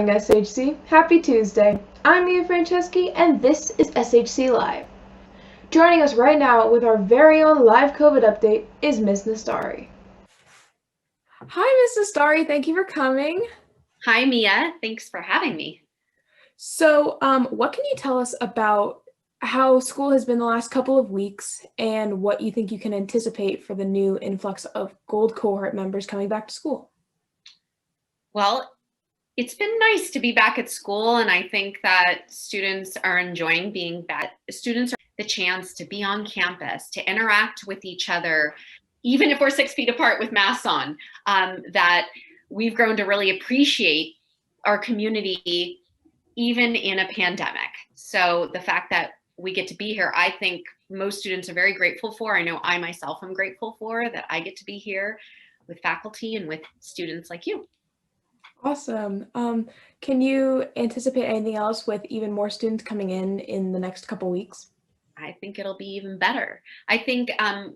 SHC. Happy Tuesday. I'm Mia Franceschi, and this is SHC Live. Joining us right now with our very own live COVID update is Miss Nastari. Hi, Miss Nastari. Thank you for coming. Hi, Mia. Thanks for having me. So, what can you tell us about how school has been the last couple of weeks and what you think you can anticipate for the new influx of Gold cohort members coming back to school? Well, it's been nice to be back at school, and I think that students are enjoying being back. Students are the chance to be on campus, to interact with each other, even if we're 6 feet apart with masks on, that we've grown to really appreciate our community even in a pandemic. So the fact that we get to be here, I think most students are very grateful for. I know I myself am grateful for that I get to be here with faculty and with students like you. Awesome. Can you anticipate anything else with even more students coming in the next couple weeks? I think it'll be even better. I think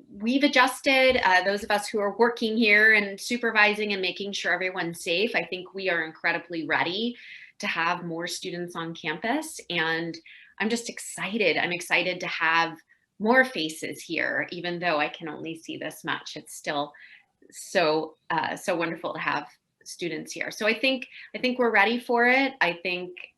we've adjusted, those of us who are working here and supervising and making sure everyone's safe. I think we are incredibly ready to have more students on campus, and I'm just excited. I'm excited to have more faces here, even though I can only see this much. It's still so wonderful to have students here. So I think we're ready for it.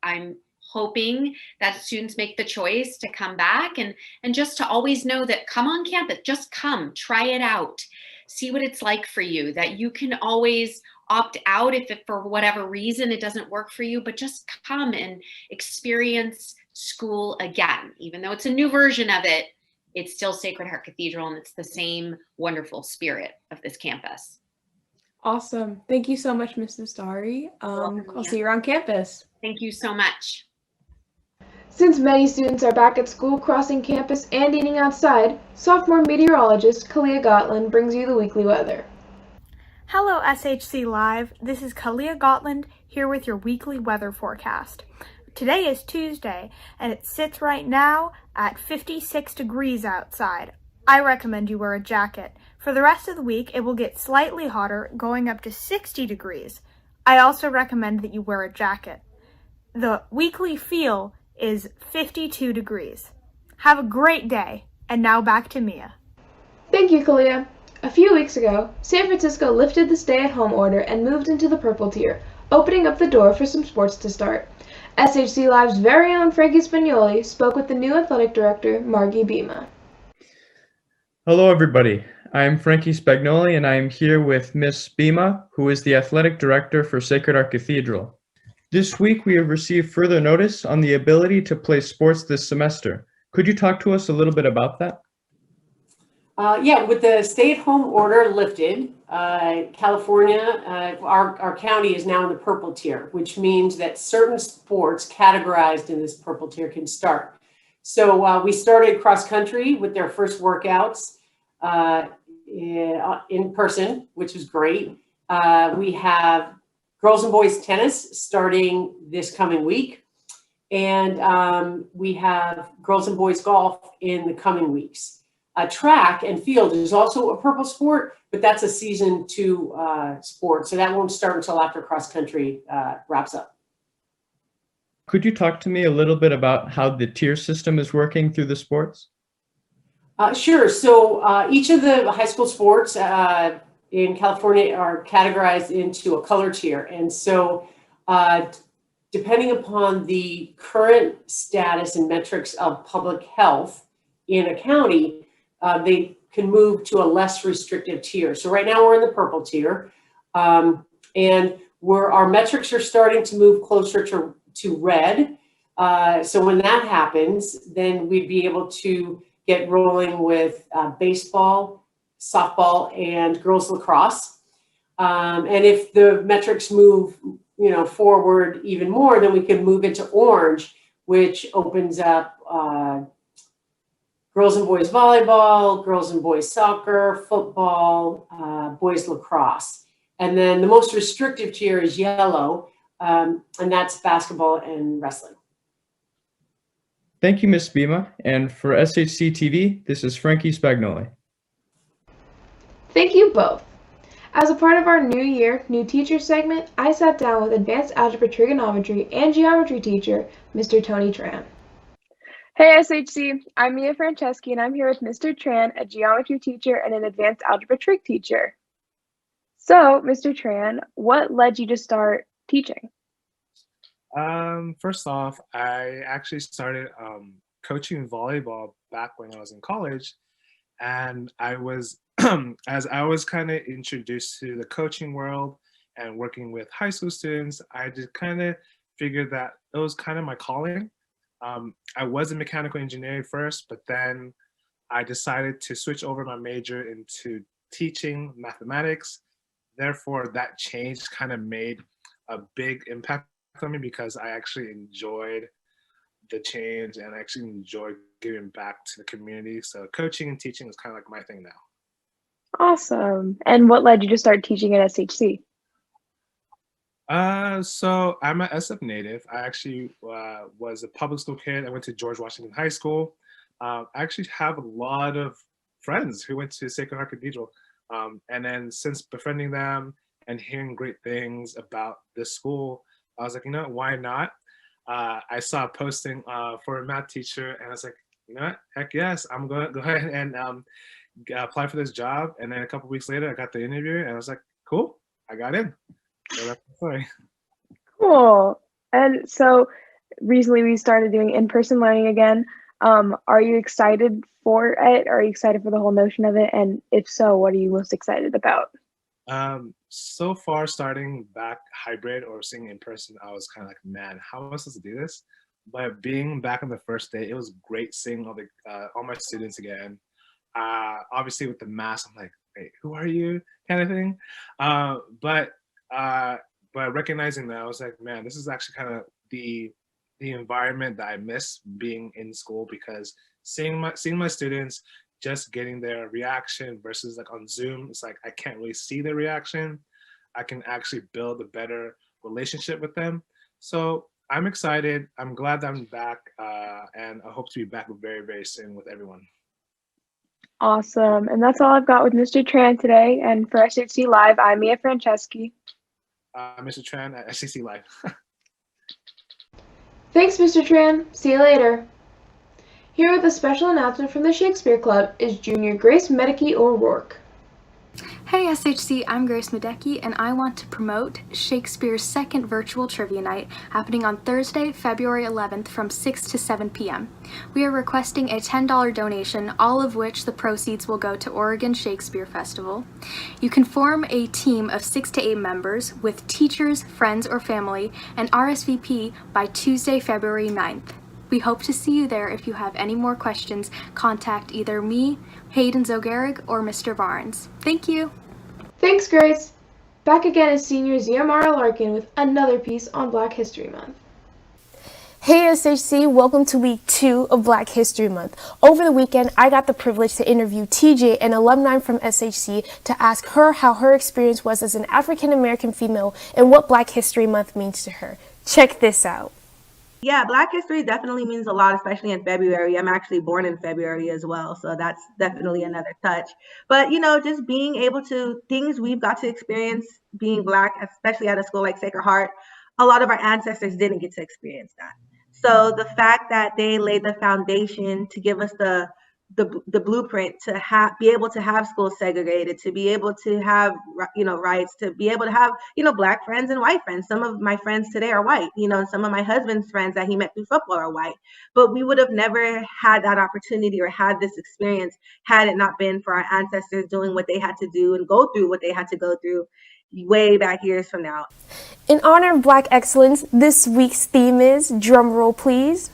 I'm hoping that students make the choice to come back and just to always know that come on campus, just come, try it out, see what it's like for you, that you can always opt out if for whatever reason it doesn't work for you, but just come and experience school again. Even though it's a new version of it, it's still Sacred Heart Cathedral, and it's the same wonderful spirit of this campus. Awesome. Thank you so much, Ms. Nastari. I'll see you around campus. Thank you so much. Since many students are back at school, crossing campus, and eating outside, sophomore meteorologist Kalia Gotland brings you the weekly weather. Hello, SHC Live. This is Kalia Gotland here with your weekly weather forecast. Today is Tuesday, and it sits right now at 56 degrees outside. I recommend you wear a jacket. For the rest of the week, it will get slightly hotter, going up to 60 degrees. I also recommend that you wear a jacket. The weekly feel is 52 degrees. Have a great day. And now back to Mia. Thank you, Kalia. A few weeks ago, San Francisco lifted the stay-at-home order and moved into the purple tier, opening up the door for some sports to start. SHC Live's very own Frankie Spagnoli spoke with the new athletic director, Margie Bima. Hello, everybody. I am Frankie Spagnoli, and I am here with Miss Bima, who is the athletic director for Sacred Heart Cathedral. This week, we have received further notice on the ability to play sports this semester. Could you talk to us a little bit about that? With the stay-at-home order lifted, California, our county is now in the purple tier, which means that certain sports categorized in this purple tier can start. So we started cross country with their first workouts in person, which was great. We have girls and boys tennis starting this coming week. And we have girls and boys golf in the coming weeks. Track and field is also a purple sport, but that's a season 2 sport. So that won't start until after cross country wraps up. Could you talk to me a little bit about how the tier system is working through the sports? Sure. So each of the high school sports in California are categorized into a color tier. And so depending upon the current status and metrics of public health in a county, they can move to a less restrictive tier. So right now we're in the purple tier, and our metrics are starting to move closer to red. So when that happens, then we'd be able to get rolling with baseball, softball, and girls lacrosse. And if the metrics move, forward even more, then we can move into orange, which opens up girls and boys volleyball, girls and boys soccer, football, boys lacrosse. And then the most restrictive tier is yellow, and that's basketball and wrestling. Thank you, Ms. Bima. And for SHC TV, this is Frankie Spagnoli. Thank you both. As a part of our New Year, New Teacher segment, I sat down with Advanced Algebra Trigonometry and Geometry teacher, Mr. Tony Tran. Hey SHC, I'm Mia Franceschi and I'm here with Mr. Tran, a geometry teacher and an advanced algebra trig teacher. So, Mr. Tran, what led you to start teaching? First off, I actually started coaching volleyball back when I was in college, and I was as I was kind of introduced to the coaching world and working with high school students, I just kind of figured that it was kind of my calling. I was in mechanical engineering first, but then I decided to switch over my major into teaching mathematics. Therefore, that change kind of made a big impact on me because I actually enjoyed the change and I actually enjoyed giving back to the community. So coaching and teaching is kind of like my thing now. Awesome. And what led you to start teaching at SHC? So I'm an SF native. I actually was a public school kid. I went to George Washington High School. I actually have a lot of friends who went to Sacred Heart Cathedral. And then since befriending them and hearing great things about this school, I was like, you know what, why not? I saw a posting for a math teacher and I was like, you know what, heck yes, I'm going to go ahead and apply for this job. And then a couple weeks later, I got the interview and I was like, cool, I got in. So that's the story. Cool. And so recently we started doing in-person learning again. Are you excited for it? Are you excited for the whole notion of it? And if so, what are you most excited about? So far, starting back hybrid or seeing in person, I was kind of like, man, how am I supposed to do this? But being back on the first day, it was great seeing all my students again. Obviously with the mask, I'm like, hey, who are you? Kind of thing. But recognizing that, I was like, man, this is actually kind of the environment that I miss being in school, because seeing my students, just getting their reaction versus like on Zoom, it's like I can't really see their reaction. I can actually build a better relationship with them. So I'm excited. I'm glad that I'm back, and I hope to be back very, very soon with everyone. Awesome. And that's all I've got with Mr. Tran today. And for SHC Live, I'm Mia Franceschi. Mr. Tran at SHC Live. Thanks, Mr. Tran. See you later. Here with a special announcement from the Shakespeare Club is Junior Grace Medeke O'Rourke. Hey SHC, I'm Grace Medeke and I want to promote Shakespeare's second virtual trivia night happening on Thursday, February 11th from 6 to 7 p.m. We are requesting a $10 donation, all of which the proceeds will go to Oregon Shakespeare Festival. You can form a team of 6 to 8 members with teachers, friends, or family and RSVP by Tuesday, February 9th. We hope to see you there. If you have any more questions, contact either me, Hayden Zogarig, or Mr. Barnes. Thank you. Thanks, Grace. Back again is senior Ziamara Larkin with another piece on Black History Month. Hey SHC, welcome to week 2 of Black History Month. Over the weekend, I got the privilege to interview TJ, an alumni from SHC, to ask her how her experience was as an African American female and what Black History Month means to her. Check this out. Yeah, Black history definitely means a lot, especially in February. I'm actually born in February as well, so that's definitely another touch. But, you know, just being able to, things we've got to experience being Black, especially at a school like Sacred Heart, a lot of our ancestors didn't get to experience that. So the fact that they laid the foundation to give us the blueprint to be able to have schools segregated, to be able to have, you know, rights, to be able to have, you know, Black friends and white friends. Some of my friends today are white, you know, and some of my husband's friends that he met through football are white. But we would have never had that opportunity or had this experience had it not been for our ancestors doing what they had to do and go through what they had to go through way back years from now. In honor of Black excellence, this week's theme is, drum roll please,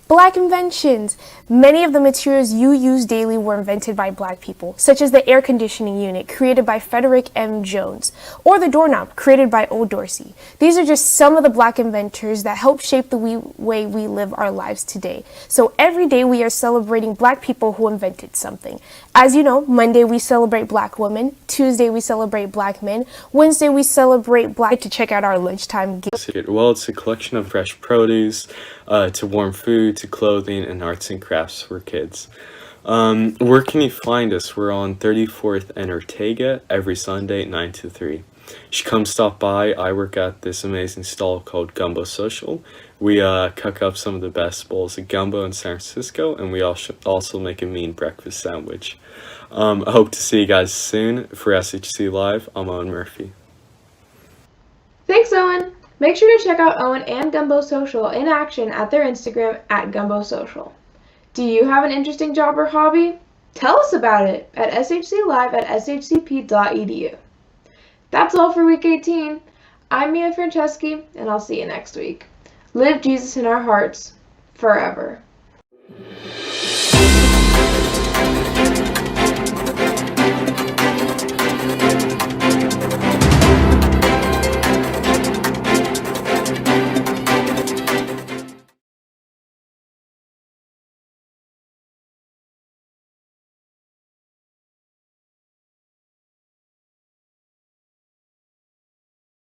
Black inventions. Many of the materials you use daily were invented by Black people, such as the air conditioning unit created by Frederick M. Jones, or the doorknob created by Old Dorsey. These are just some of the Black inventors that help shape the way we live our lives today. So every day we are celebrating Black people who invented something. As you know, Monday we celebrate Black women, Tuesday we celebrate Black men, Wednesday we celebrate Black. To check out our lunchtime gift. Well, it's a collection of fresh produce, to warm food, to clothing, and arts and crafts for kids. Where can you find us? We're on 34th and Ortega every Sunday, 9 to 3. You should come stop by. I work at this amazing stall called Gumbo Social. We cook up some of the best bowls of gumbo in San Francisco, and we also make a mean breakfast sandwich. I hope to see you guys soon. For SHC Live, I'm Owen Murphy. Thanks, Owen. Make sure to check out Owen and Gumbo Social in action at their Instagram at Gumbo Social. Do you have an interesting job or hobby? Tell us about it at shclive@shcp.edu. That's all for week 18. I'm Mia Franceschi, and I'll see you next week. Live Jesus in our hearts forever.